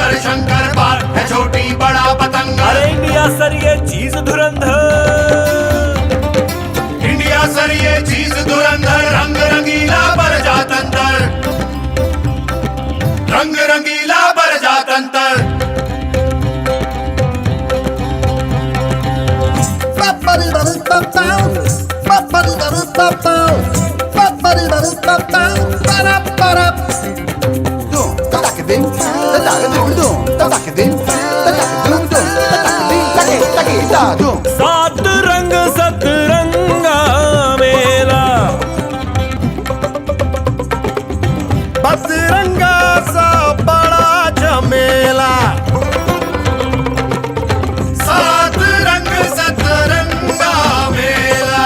शंकर शंकर पार है छोटी बड़ा पतंग। अरे इंडिया सर ये चीज धुरंधर, इंडिया सर ये चीज धुरंधर, रंग रंगीला बर जातंतर, रंग रंगीला बर जातंतर। सात रंग सतरंगा मेला, बजरंगा सा बड़ा झमेला। सात रंग सतरंगा मेला,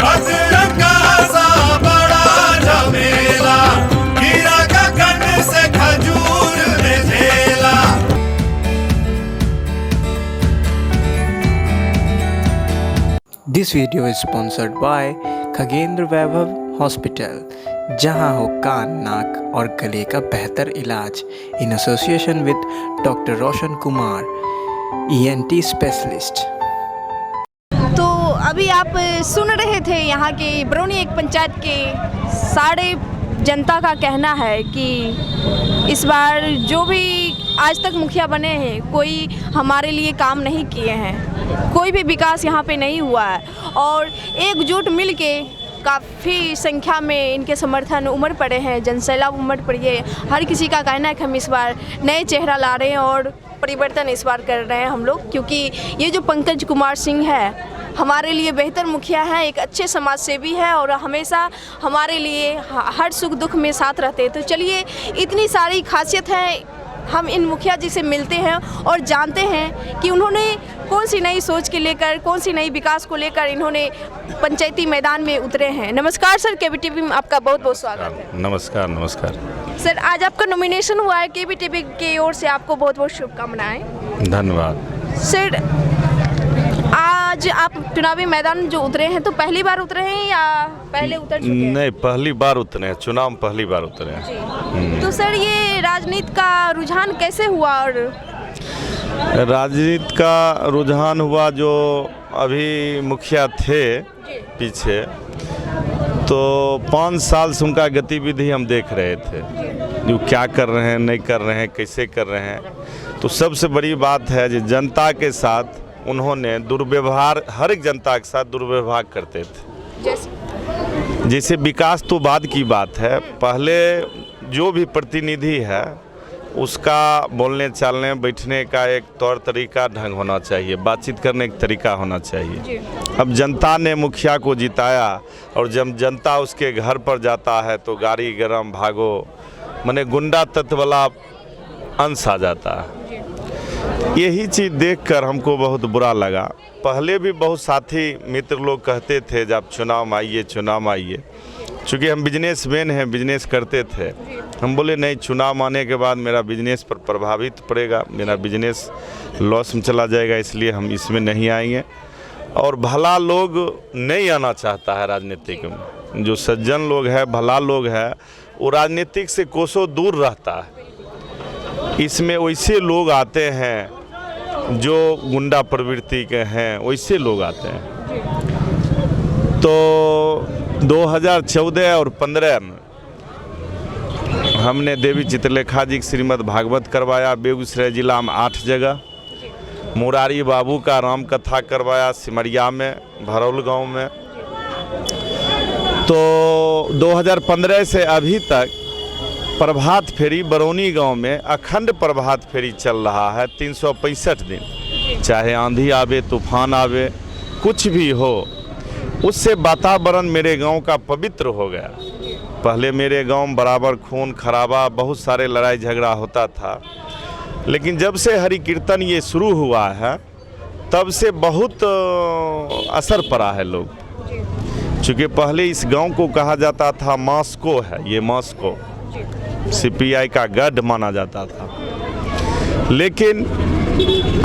बजरंगा सा बड़ा झमेला, गिरा गगन से खजूर ने झेला। This video is sponsored by Khagendra Vaibhav hospital, जहां हो कान नाक और गले का बेहतर इलाज, in association with doctor Roshan Kumar ENT specialist. तो अभी आप सुन रहे थे यहाँ के बरौनी एक पंचायत के सारे जनता का कहना है कि इस बार जो भी आज तक मुखिया बने हैं कोई हमारे लिए काम नहीं किए हैं, कोई भी विकास यहाँ पे नहीं हुआ है और एकजुट मिल के काफ़ी संख्या में इनके समर्थन उमड़ पड़े हैं, जनसैलाब उमड़ पड़ी है। हर किसी का कहना है कि हम इस बार नए चेहरा ला रहे हैं और परिवर्तन इस बार कर रहे हैं हम लोग, क्योंकि ये जो पंकज कुमार सिंह है हमारे लिए बेहतर मुखिया है, एक अच्छे समाज सेवी है और हमेशा हमारे लिए हर सुख दुख में साथ रहते हैं। तो चलिए, इतनी सारी खासियत है, हम इन मुखिया जी से मिलते हैं और जानते हैं कि उन्होंने कौन सी नई सोच के लेकर, कौन सी नई विकास को लेकर इन्होंने पंचायती मैदान में उतरे हैं। नमस्कार सर, केबीटीवी में आपका बहुत बहुत स्वागत है। नमस्कार नमस्कार सर, आज आपका नॉमिनेशन हुआ है, केबीटीवी की ओर से आपको बहुत बहुत शुभकामनाएं। धन्यवाद। सर, आज आप चुनावी मैदान जो उतरे हैं तो पहली बार उतरे हैं या पहले उतर चुके हैं? नहीं, पहली बार उतरे हैं, चुनाव में पहली बार उतरे हैं। जी। तो सर, ये राजनीति का रुझान कैसे हुआ? और राजनीति का रुझान हुआ, जो अभी मुखिया थे पीछे, तो 5 साल से उनका गतिविधि हम देख रहे थे, जो क्या कर रहे हैं, नहीं कर रहे हैं, कैसे कर रहे हैं। तो सबसे बड़ी बात है कि जनता के साथ उन्होंने दुर्व्यवहार, हर एक जनता के साथ दुर्व्यवहार करते थे। जैसे विकास तो बाद की बात है, पहले जो भी प्रतिनिधि है उसका बोलने चालने बैठने का एक तौर तरीका ढंग होना चाहिए, बातचीत करने का तरीका होना चाहिए। अब जनता ने मुखिया को जिताया और जब जनता उसके घर पर जाता है तो गाड़ी गरम भागो, माने गुंडा तत्व वाला अंश आ जाता है। यही चीज़ देखकर हमको बहुत बुरा लगा। पहले भी बहुत साथी मित्र लोग कहते थे जब चुनाव में आइए, चुनाव में आइए। चूँकि हम बिजनेसमैन हैं, बिजनेस करते थे, हम बोले नहीं, चुनाव आने के बाद मेरा बिजनेस पर प्रभावित पड़ेगा, मेरा बिजनेस लॉस में चला जाएगा, इसलिए हम इसमें नहीं आएंगे। और भला लोग नहीं आना चाहता है राजनीतिक में, जो सज्जन लोग हैं, भला लोग हैं, वो राजनीतिक से कोसों दूर रहता है। इसमें वैसे लोग आते हैं जो गुंडा प्रवृत्ति के हैं, वैसे लोग आते हैं। तो 2014 और 15 में हमने देवी चित्रलेखा जी की श्रीमद् भागवत करवाया बेगूसराय जिला में 8 जगह, मुरारी बाबू का राम कथा करवाया सिमरिया में, भरौल गांव में। तो 2015 से अभी तक प्रभात फेरी बरौनी गांव में अखंड प्रभात फेरी चल रहा है 365 दिन, चाहे आंधी आवे, तूफान आवे, कुछ भी हो, उससे वातावरण मेरे गांव का पवित्र हो गया। पहले मेरे गांव में बराबर खून खराबा, बहुत सारे लड़ाई झगड़ा होता था, लेकिन जब से हरि कीर्तन ये शुरू हुआ है तब से बहुत असर पड़ा है लोग। चूँकि पहले इस गांव को कहा जाता था मॉस्को है, ये मॉस्को CPI का गढ़ माना जाता था, लेकिन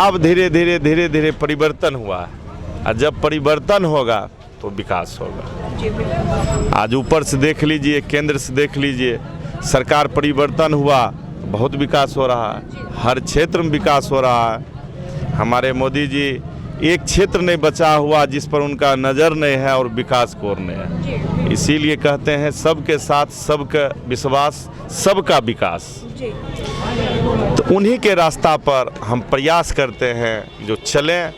अब धीरे धीरे परिवर्तन हुआ है। और जब परिवर्तन होगा तो विकास होगा। आज ऊपर से देख लीजिए, केंद्र से देख लीजिए, सरकार परिवर्तन हुआ, बहुत विकास हो रहा है, हर क्षेत्र में विकास हो रहा है। हमारे मोदी जी एक क्षेत्र नहीं बचा हुआ जिस पर उनका नज़र नहीं है और विकास को नहीं है। इसीलिए कहते हैं सबके साथ सबका विश्वास, सबका विकास। तो उन्हीं के रास्ता पर हम प्रयास करते हैं जो चलें,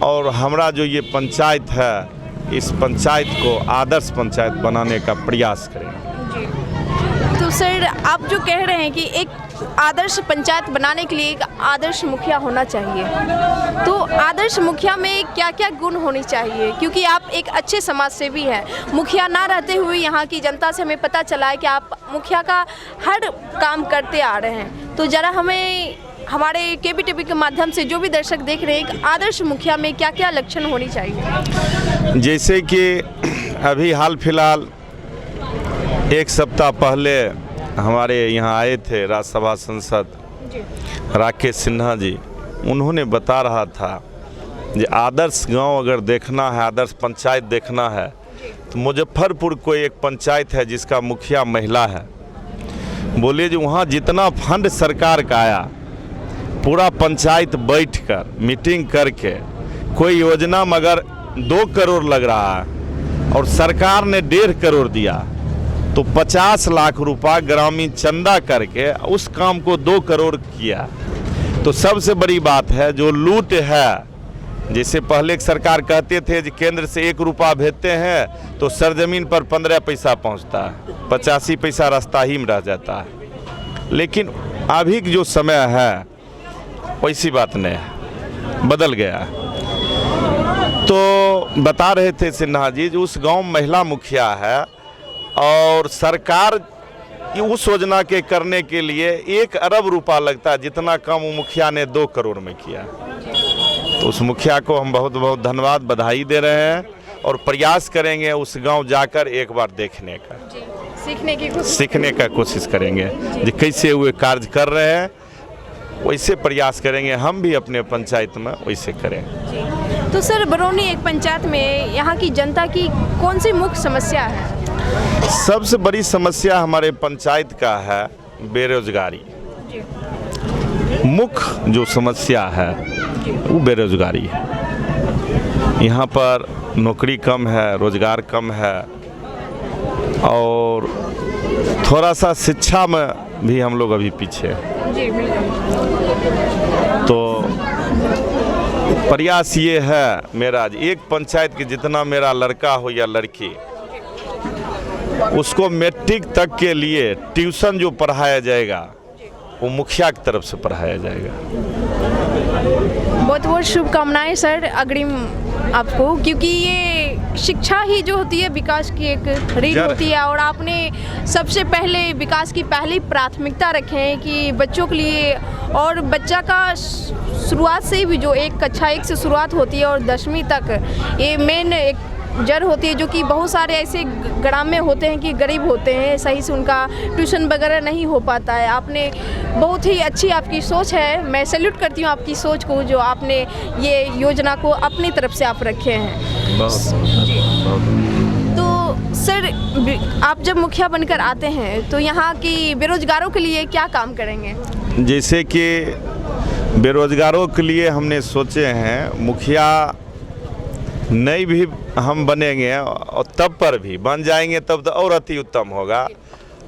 और हमारा जो ये पंचायत है इस पंचायत को आदर्श पंचायत बनाने का प्रयास करें। तो सर आप जो कह रहे हैं कि एक आदर्श पंचायत बनाने के लिए एक आदर्श मुखिया होना चाहिए, तो आदर्श मुखिया में क्या क्या गुण होनी चाहिए? क्योंकि आप एक अच्छे समाज सेवी हैं, मुखिया ना रहते हुए यहाँ की जनता से हमें पता चला है कि आप मुखिया का हर काम करते आ रहे हैं। तो ज़रा हमें हमारे KBTV के माध्यम से जो भी दर्शक देख रहे हैं, एक आदर्श मुखिया में क्या क्या लक्षण होनी चाहिए? जैसे कि अभी हाल फिलहाल एक सप्ताह पहले हमारे यहाँ आए थे राज्यसभा सांसद राकेश सिन्हा जी। उन्होंने बता रहा था कि आदर्श गांव अगर देखना है, आदर्श पंचायत देखना है, तो मुजफ्फरपुर कोई एक पंचायत है जिसका मुखिया महिला है। बोले जो वहाँ जितना फंड सरकार का आया, पूरा पंचायत बैठकर मीटिंग करके कोई योजना मगर 2 करोड़ लग रहा है और सरकार ने 1.5 करोड़ दिया, तो 50 लाख रुपया ग्रामीण चंदा करके उस काम को 2 करोड़ किया। तो सबसे बड़ी बात है जो लूट है, जैसे पहले सरकार कहते थे कि केंद्र से 1 रुपया भेजते हैं तो सरजमीन पर 15 पैसा पहुंचता है, 85 पैसा रास्ता ही में रह जाता है। लेकिन अभी जो समय है वैसी बात नहीं है, बदल गया। तो बता रहे थे सिन्हा जी जो उस गांव महिला मुखिया है और सरकार उस योजना के करने के लिए 1 अरब रुपया लगता है, जितना कम मुखिया ने 2 करोड़ में किया। तो उस मुखिया को हम बहुत बहुत धन्यवाद, बधाई दे रहे हैं और प्रयास करेंगे उस गांव जाकर एक बार देखने का, सीखने का कोशिश करेंगे कि कैसे वे कार्य कर रहे हैं। वैसे प्रयास करेंगे हम भी अपने पंचायत में, वैसे करें। तो सर बरौनी एक पंचायत में यहाँ की जनता की कौन सी मुख्य समस्या है? सबसे बड़ी समस्या हमारे पंचायत का है बेरोजगारी। मुख्य जो समस्या है वो बेरोजगारी है। यहाँ पर नौकरी कम है, रोजगार कम है और थोड़ा सा शिक्षा में भी हम लोग अभी पीछे हैं। तो प्रयास ये है मेरा, एक पंचायत के जितना मेरा लड़का हो या लड़की, उसको मैट्रिक तक के लिए ट्यूशन जो पढ़ाया जाएगा वो मुखिया की तरफ से पढ़ाया जाएगा। बहुत बहुत शुभकामनाएं सर अग्रिम आपको, क्योंकि ये शिक्षा ही जो होती है विकास की एक रीढ़ होती है, और आपने सबसे पहले विकास की पहली प्राथमिकता रखे हैं कि बच्चों के लिए, और बच्चा का शुरुआत से भी जो एक कक्षा 1 से शुरुआत होती है और 10वीं तक ये मेन एक जड़ होती है, जो कि बहुत सारे ऐसे ग्राम में होते हैं कि गरीब होते हैं, सही से उनका ट्यूशन वगैरह नहीं हो पाता है। आपने बहुत ही अच्छी आपकी सोच है, मैं सैल्यूट करती हूँ आपकी सोच को, जो आपने ये योजना को अपनी तरफ से आप रखे हैं। तो सर आप जब मुखिया बनकर आते हैं तो यहाँ की बेरोजगारों के लिए क्या काम करेंगे? जैसे कि बेरोजगारों के लिए हमने सोचे हैं मुखिया नहीं भी हम बनेंगे और तब पर भी बन जाएंगे तब तो और अति उत्तम होगा।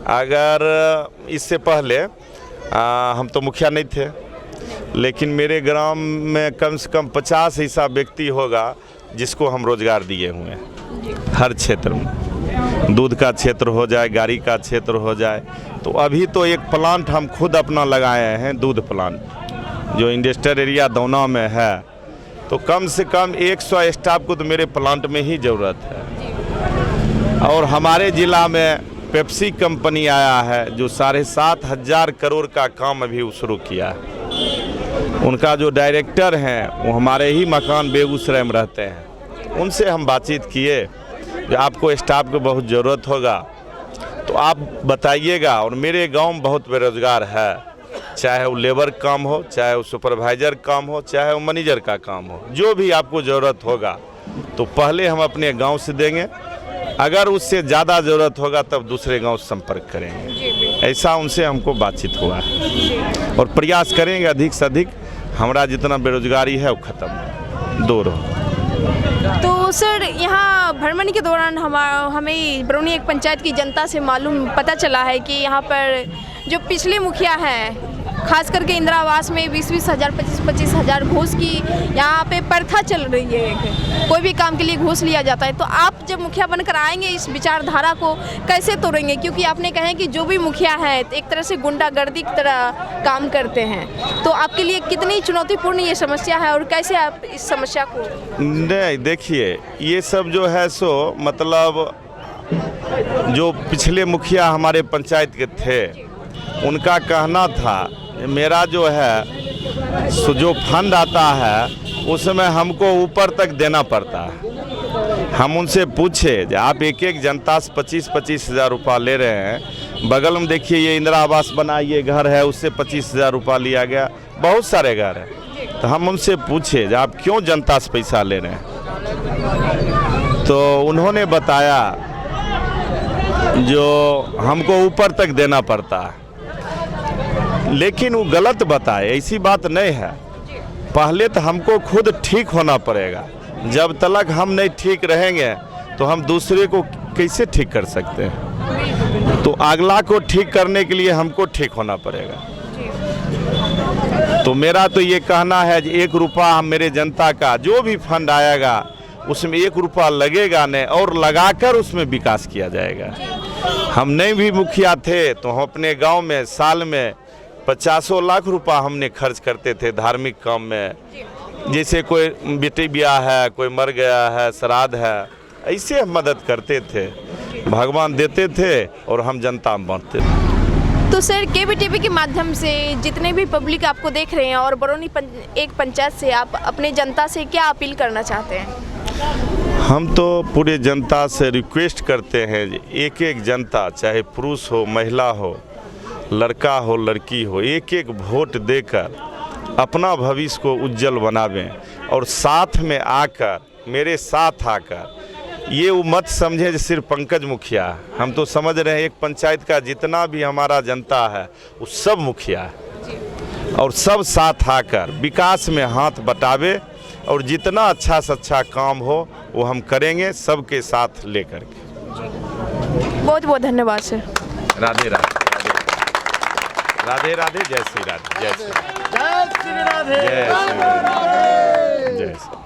अगर इससे पहले हम तो मुखिया नहीं थे, लेकिन मेरे ग्राम में कम से कम 50 ऐसा व्यक्ति होगा जिसको हम रोजगार दिए हुए हैं हर क्षेत्र में। दूध का क्षेत्र हो जाए, गाड़ी का क्षेत्र हो जाए, तो अभी तो एक प्लांट हम खुद अपना लगाए हैं, दूध प्लांट, जो इंडस्ट्रियल एरिया दौना में है। तो कम से कम 100 स्टाफ को तो मेरे प्लांट में ही ज़रूरत है। और हमारे ज़िला में पेप्सी कंपनी आया है जो 7,500 करोड़ का काम अभी शुरू किया है। उनका जो डायरेक्टर हैं वो हमारे ही मकान बेगूसराय में रहते हैं। उनसे हम बातचीत किए कि आपको स्टाफ की बहुत ज़रूरत होगा तो आप बताइएगा। और मेरे गांव में बहुत बेरोजगार है, चाहे वो लेबर काम हो, चाहे वो सुपरवाइजर काम हो, चाहे वो मैनेजर का काम हो, जो भी आपको ज़रूरत होगा तो पहले हम अपने गांव से देंगे। अगर उससे ज़्यादा ज़रूरत होगा तब दूसरे गांव से संपर्क करेंगे। ऐसा उनसे हमको बातचीत हुआ है और प्रयास करेंगे अधिक से अधिक हमारा जितना बेरोजगारी है वो ख़त्म दूर हो। तो सर यहाँ भ्रमण के दौरान हमें बरौनी एक पंचायत की जनता से मालूम पता चला है कि यहाँ पर जो पिछले मुखिया हैं खास करके इंदिरा आवास में 20-20 हज़ार 25-25 हज़ार घूस की यहाँ पे प्रथा चल रही है। कोई भी काम के लिए घूस लिया जाता है। तो आप जब मुखिया बनकर आएंगे इस विचारधारा को कैसे तोड़ेंगे, क्योंकि आपने कहा है कि जो भी मुखिया है एक तरह से गुंडागर्दी की तरह काम करते हैं, तो आपके लिए कितनी चुनौतीपूर्ण ये समस्या है और कैसे आप इस समस्या को? नहीं देखिए, ये सब जो है सो मतलब जो पिछले मुखिया हमारे पंचायत के थे उनका कहना था मेरा जो है सो जो फंड आता है उसमें हमको ऊपर तक देना पड़ता है। हम उनसे पूछे कि आप एक जनता से 25-25 हज़ार रुपये ले रहे हैं, बगल में देखिए ये इंदिरा आवास बना ये घर है उससे 25 हज़ार रुपये लिया गया, बहुत सारे घर हैं। तो हम उनसे पूछे कि आप क्यों जनता से पैसा ले रहे हैं, तो उन्होंने बताया जो हमको ऊपर तक देना पड़ता है। लेकिन वो गलत बताए, ऐसी बात नहीं है। पहले तो हमको खुद ठीक होना पड़ेगा। जब तक हम नहीं ठीक रहेंगे तो हम दूसरे को कैसे ठीक कर सकते हैं। तो अगला को ठीक करने के लिए हमको ठीक होना पड़ेगा। तो मेरा तो ये कहना है कि 1 रुपया हम मेरे जनता का जो भी फंड आएगा उसमें 1 रुपया लगेगा नहीं और लगाकर उसमें विकास किया जाएगा। हम नहीं भी मुखिया थे तो हम अपने गांव में साल में 50 लाख रुपया हमने खर्च करते थे धार्मिक काम में। जैसे कोई बेटी ब्याह है, कोई मर गया है, श्राद्ध है, ऐसे हम मदद करते थे। भगवान देते थे और हम जनता में बांटते थे। तो सर केबीटीवी के माध्यम से जितने भी पब्लिक आपको देख रहे हैं और बरौनी एक पंचायत से आप अपने जनता से क्या अपील करना चाहते हैं? हम तो पूरे जनता से रिक्वेस्ट करते हैं, एक जनता चाहे पुरुष हो महिला हो लड़का हो लड़की हो, एक वोट देकर अपना भविष्य को उज्जवल बनावें और साथ में आकर मेरे साथ आकर ये वो मत समझें कि सिर्फ पंकज मुखिया। हम तो समझ रहे हैं एक पंचायत का जितना भी हमारा जनता है वो सब मुखिया है और सब साथ आकर विकास में हाथ बटावे और जितना अच्छा से अच्छा काम हो वो हम करेंगे सबके साथ लेकर के। बहुत बहुत धन्यवाद सर। राधे राधे राधे राधे, जय श्री राधे, जय श्री राधे, जय श्री राधे, जय श्री।